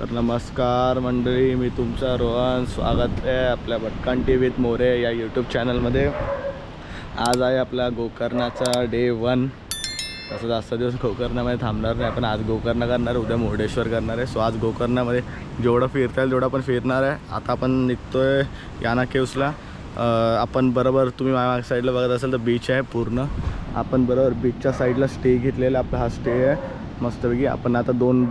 तर नमस्कार मंडळी, मी तुमचा रोहन. स्वागत आहे आपल्या भटकंती विथ मोरे या यूट्यूब चॅनलमध्ये. आज आहे आपला गोकर्णाचा डे 1. तसं जास्त दिवस गोकर्णामध्ये थांबणार नाही आपण. आज गोकर्ण करणार, उद्या मुर्डेश्वर करणार आहे. सो आज गोकर्णामध्ये जेवढं फिरता येईल तेवढं आपण फिरणार आहे. आता आपण निघतोय याना केव्सला. आपण बरोबर तुम्ही माझ्या साईडला बघत असाल तर बीच आहे पूर्ण. आपण बरोबर बीचच्या साईडला स्टे घेतलेला. आपला हा स्टे आहे मस्तपैकी. आपण आता 2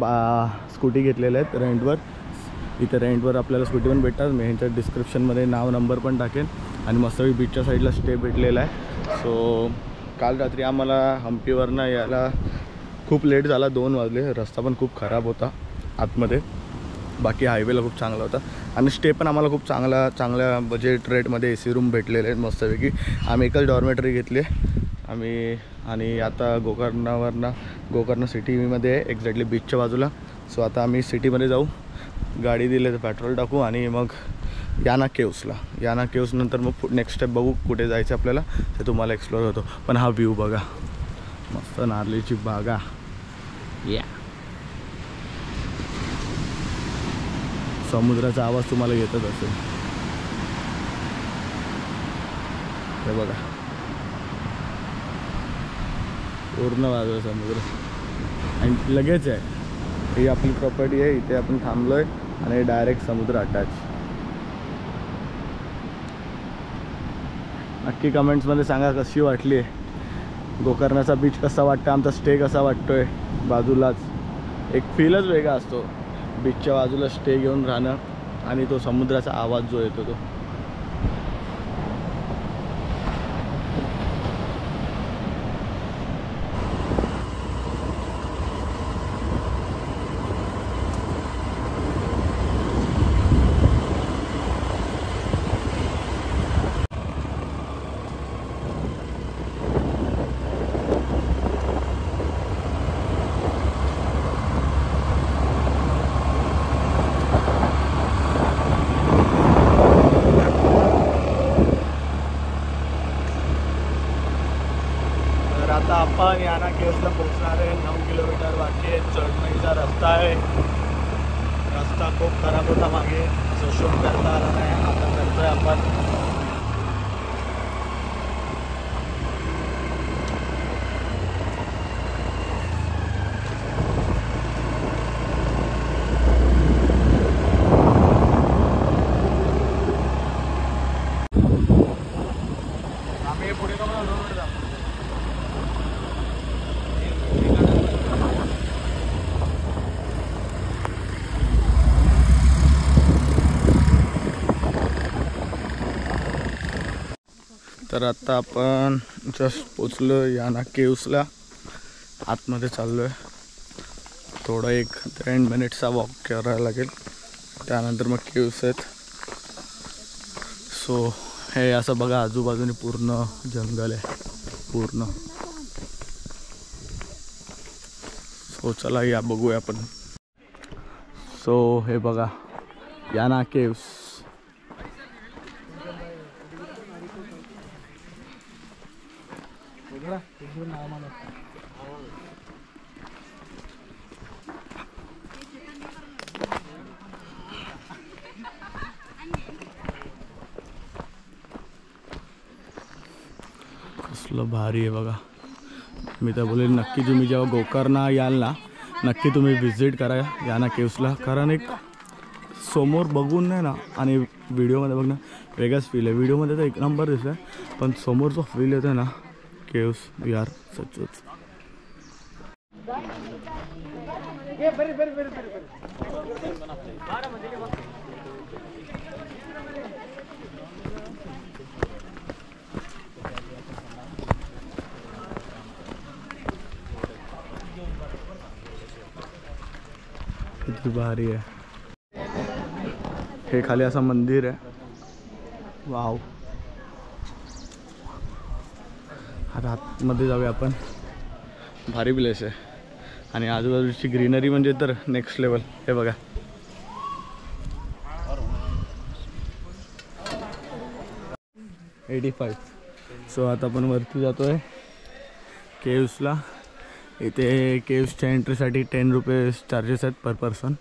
स्कूटी घेतलेल्या आहेत रेंटवर. इथे रेंटवर आपल्याला स्कूटी पण भेटतात. मी ह्यांच्या डिस्क्रिप्शनमध्ये नाव नंबर पण टाकेन. आणि मस्तपैकी बीचच्या साईडला स्टे भेटलेला आहे. सो काल रात्री आम्हाला हम्पीवरनं यायला खूप लेट झाला, 2 वाजले. रस्ता पण खूप खराब होता आतमध्ये. बाकी हायवेला खूप चांगला होता. आणि स्टे पण आम्हाला खूप चांगल्या बजेट रेटमध्ये AC रूम भेटलेले आहेत मस्तपैकी. आम्ही एकच डॉर्मेटरी घेतली आम्ही. आणि आता गोकर्ण सिटीमध्ये एक्झॅक्टली बीचच्या बाजूला. सो आता आम्ही सिटीमध्ये जाऊ, गाडी दिले तर पेट्रोल टाकू आणि मग याना केव्स नंतर मग नेक्स्ट स्टेप बघू कुठे जायचं आपल्याला, ते तुम्हाला एक्सप्लोर होतो. पण हा व्ह्यू बघा, मस्त नारळीची बागा. समुद्राचा आवाज तुम्हाला येतच असेल. हे बघा पूर्ण बाजूला समुद्र आणि लगेच आहे. ही आपली प्रॉपर्टी आहे, इथे आपण थांबलो आहे आणि डायरेक्ट समुद्र अटॅच. नक्की कमेंट्समध्ये सांगा कशी वाटली आहे गोकर्णाचा बीच, कसा वाटतं, आमचा स्टे कसा वाटतोय. बाजूलाच एक फीलच वेगळा असतो बीचच्या बाजूला स्टे घेऊन राहणं. आणि तो समुद्राचा आवाज जो येतो तो. आता आपण याना केव्सला पोहोचणार आहे. 9 किलोमीटर बाकी आहे. चढणीचा रस्ता आहे. रस्ता खूप खराब होता मागे, सो शूट करता आला नाही. आता करतोय आपण. आम्ही पुढे तर आता आपण जस्ट पोचलो याना केव्सला. आतमध्ये चाललो आहे. थोडं 1-3 मिनिटचा वॉक करायला लागेल, त्यानंतर मग केव्स आहेत. सो हे असं बघा, आजूबाजूने पूर्ण जंगल आहे पूर्ण. सो चला या बघूया आपण. सो हे बघा याना केव्स. कसलं भारी आहे बघा. मी तर बोलेल नक्की तुम्ही जेव्हा गोकर्ण याल ना, नक्की तुम्ही व्हिजिट करा याना केव्सला. कारण एक समोर बघून नाही ना आणि व्हिडिओमध्ये बघणं वेगळाच फील आहे. व्हिडिओमध्ये तर 1 नंबर दिसतं आहे, पण समोरचा फील येतो ना केव्स यार सच्चोच. किती भारी आहे. हे खाली असं मंदिर आहे. वाव. आता आतमध्ये जाऊया आपण. भारी प्लेस आहे आणि आजूबाजूची ग्रीनरी म्हणजे तर नेक्स्ट लेवल. हे बघा 85. सो आता आपण वरती जातोय केव्सला. इथे केव्सच्या एंट्रीसाठी 10 रुपये चार्जेस आहेत पर पर्सन.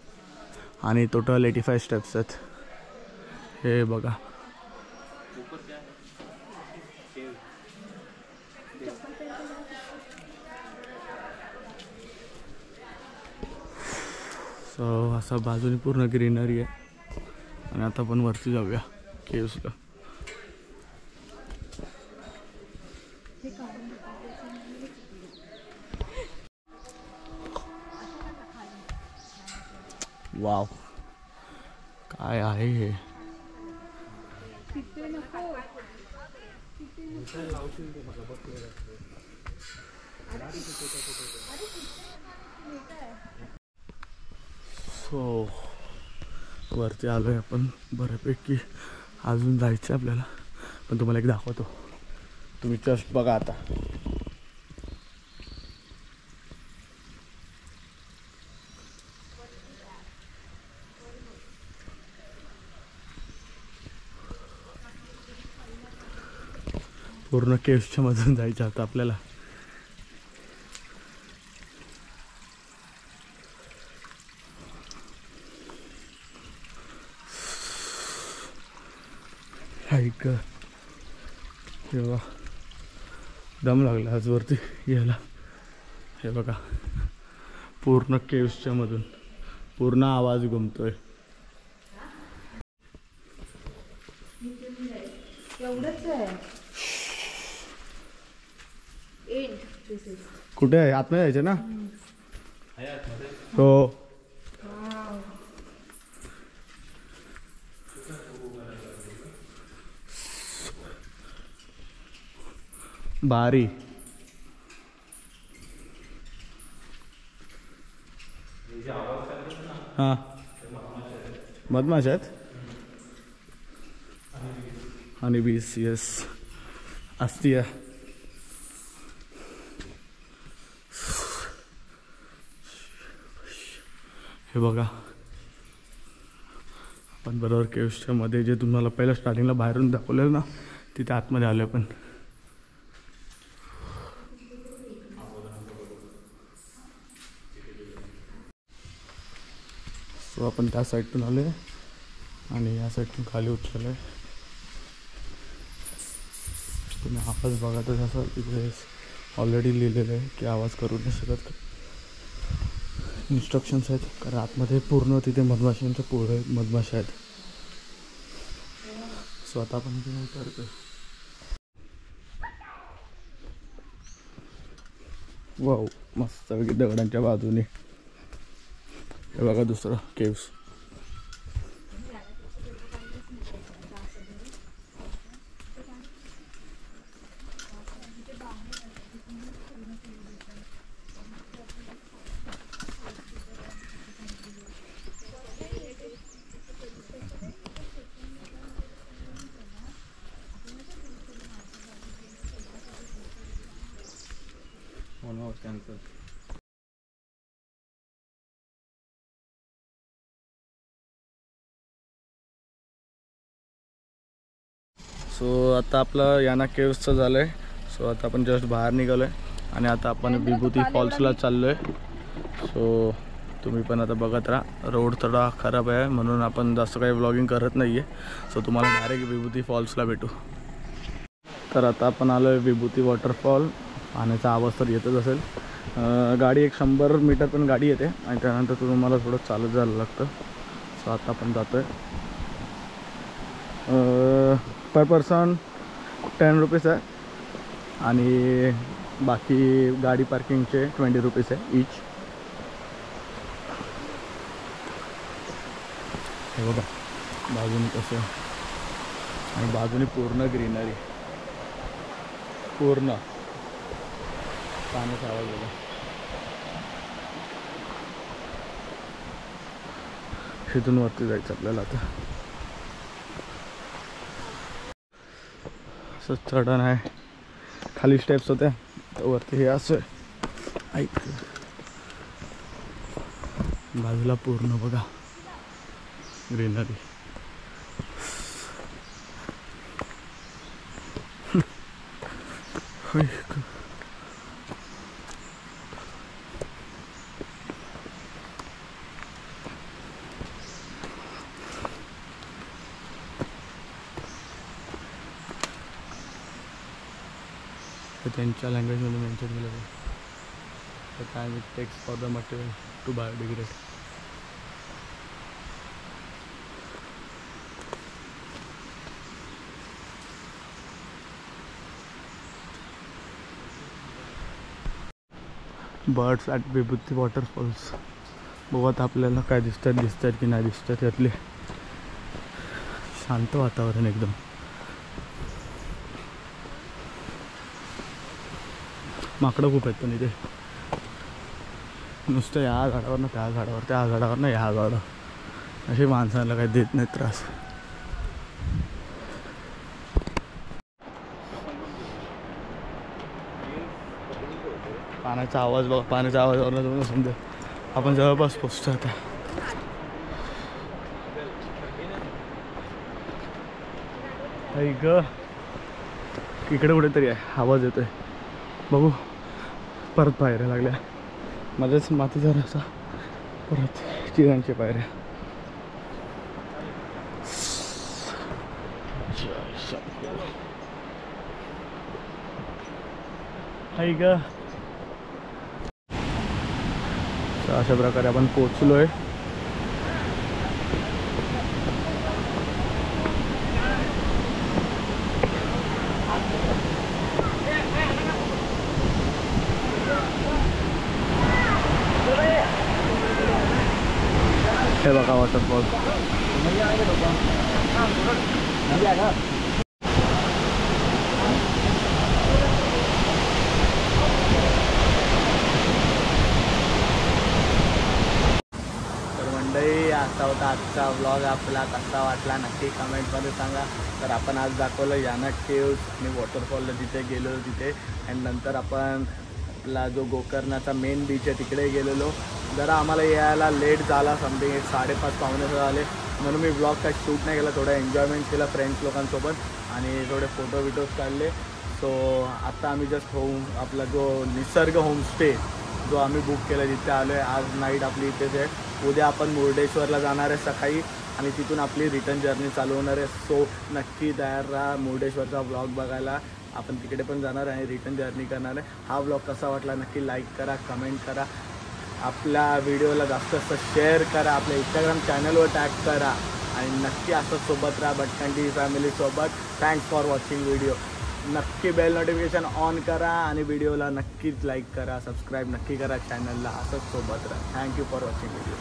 आणि टोटल 85 स्टेप्स आहेत. हे बघा. सो असं बाजूने पूर्ण ग्रीनरी आहे. आणि आता आपण वरती जाऊया केव्सला. वाव, काय आहे हे. सो वरती आलोय आपण बऱ्यापैकी. अजून जायचं आपल्याला, पण तुम्हाला एक दाखवतो. तुम्ही जस्ट बघा आता. पूर्ण केव्सच्या मधून जायचं होतं आपल्याला. ऐक तेव्हा दम लागला आज वरती यायला. हे बघा, पूर्ण केव्सच्या मधून पूर्ण आवाज घुमतोय. कुठे आहे? आतमध्ये जायचं ना. हो, भारी. हां, मधमाशा आहेत. आणि बीस, येस असती. हे बघा, आपण बरोबर केव्सच्या मध्ये जे तुम्हाला पहिलं स्टार्टिंगला बाहेरून दाखवलेलं ना, तिथे आतमध्ये आलो आपण. सो आपण त्या साईडतून आलो आहे आणि या साईडतून खाली उतरलो आहे. तुम्ही आवाज बघा तर जसं तिथे ऑलरेडी लिहिलेलं आहे की आवाज करू नाही शकत. इन्स्ट्रक्शन्स आहेत, कारण आतमध्ये पूर्ण तिथे मधमाशांच्या पोळं आहेत, मधमाशा आहेत. सो आता आपण इथे उतरतोय. वाव, मस्त दगडांच्या बाजूने. हे बघा दुसरं केव्स. सो आता आपलं याना केव्सचं झालं आहे. सो आता आपण जस्ट बाहेर निघालो आहे आणि आता आपण विभूती फॉल्सला चाललो आहे. सो तुम्ही पण आता बघत राहा. रोड थोडा खराब आहे म्हणून आपण जास्त काही व्लॉगिंग करत नाही आहे. सो तुम्हाला डायरेक्ट विभूती फॉल्सला भेटू. तर आता आपण आलो आहे विभूती वॉटरफॉल. पाण्याचा आवाज तर येतच असेल. गाडी एक 100 मीटर पण गाडी येते आणि त्यानंतर तुम्हाला थोडं चालत जायला लागतं. सो आता आपण जातो आहे. पर पर्सन 10 रुपीज आहे आणि बाकी गाडी पार्किंगचे 20 रुपीज आहे ईच. हे बघा बाजूने कसं, आणि बाजूने पूर्ण ग्रीनरी, पूर्ण पाण्याचा आवाज बघा. इथून वरती जायचं आपल्याला. आता असं चढण आहे, खाली स्टेप्स होत्या तर वरती हे असं ऐक. बाजूला पूर्ण बघा ग्रीनरी. तर त्यांच्या लँग्वेजमध्ये मेन्शन केलं आहे. The time it takes for the material to biodegrade. Birds at Vibhuti waterfalls. बघू आता आपल्याला काय दिसतात की नाही दिसतात. यातले शांत वातावरण एकदम. माकडं खूप आहेत पण इथे. नुसतं या झाडावरनं त्या झाडावर, त्या झाडावरनं ह्या झाडावर. असे माणसाला काही देत नाही त्रास. पाण्याचा आवाज बघा. पाण्याच्या आवाजावरनं तुम्हाला समजा आपण जवळपास पोचतो आता. इकडे कुठेतरी आहे आवाज येतोय. बघू. परत पायऱ्या लागल्या मध्येच मातीचा रस्ता. परत चिरांच्या पायऱ्या. अशा प्रकारे आपण पोचलोय. हे बघा वॉटरफॉल. असा होता आजचा व्लॉग. आपला कसा वाटला नक्की कमेंटमध्ये सांगा. तर आपण आज दाखवलं यानक केव्स आणि वॉटरफॉलला तिथे गेलो तिथे. आणि नंतर आपण आपला जो गोकर्णाचा मेन बीच आहे तिकडे गेलेलो. जरा आम्हाला यायला लेट झाला. समथिंग 5:30 पावणे झाले म्हणून मी व्लॉग काही शूट नाही केला. थोडं एन्जॉयमेंट केला फ्रेंड्स लोकांसोबत आणि थोडे फोटोज काढले. सो आता आम्ही जस्ट आपला जो निसर्ग होमस्टे जो आम्ही बुक केला तिथे आलो आहे. आज नाईट आपली इथेच आहे. उद्या आपण मुर्डेश्वरला जाणार आहे सकाळी आणि तिथून आपली रिटर्न जर्नी चालू होणार आहे. सो नक्की तयार राहा मुर्डेश्वरचा व्लॉग बघायला. आपण तिकडे पण जाणार आहे आणि रिटर्न जर्नी करणार आहे. हा व्लॉग कसा वाटला नक्की लाईक करा, कमेंट करा. आपल्या व्हिडिओला जास्त शेअर करा. आपल्या इंस्टाग्राम चॅनलवर टॅग करा आणि नक्की असंच सोबत राहा भटकन टीव्ही फॅमिलीसोबत. Thanks for watching video. नक्की बेल नोटिफिकेशन ऑन करा आणि व्हिडिओला नक्कीच लाईक करा, सबस्क्राईब नक्की करा चॅनलला. असंच सोबत राहा. Thank you for watching video.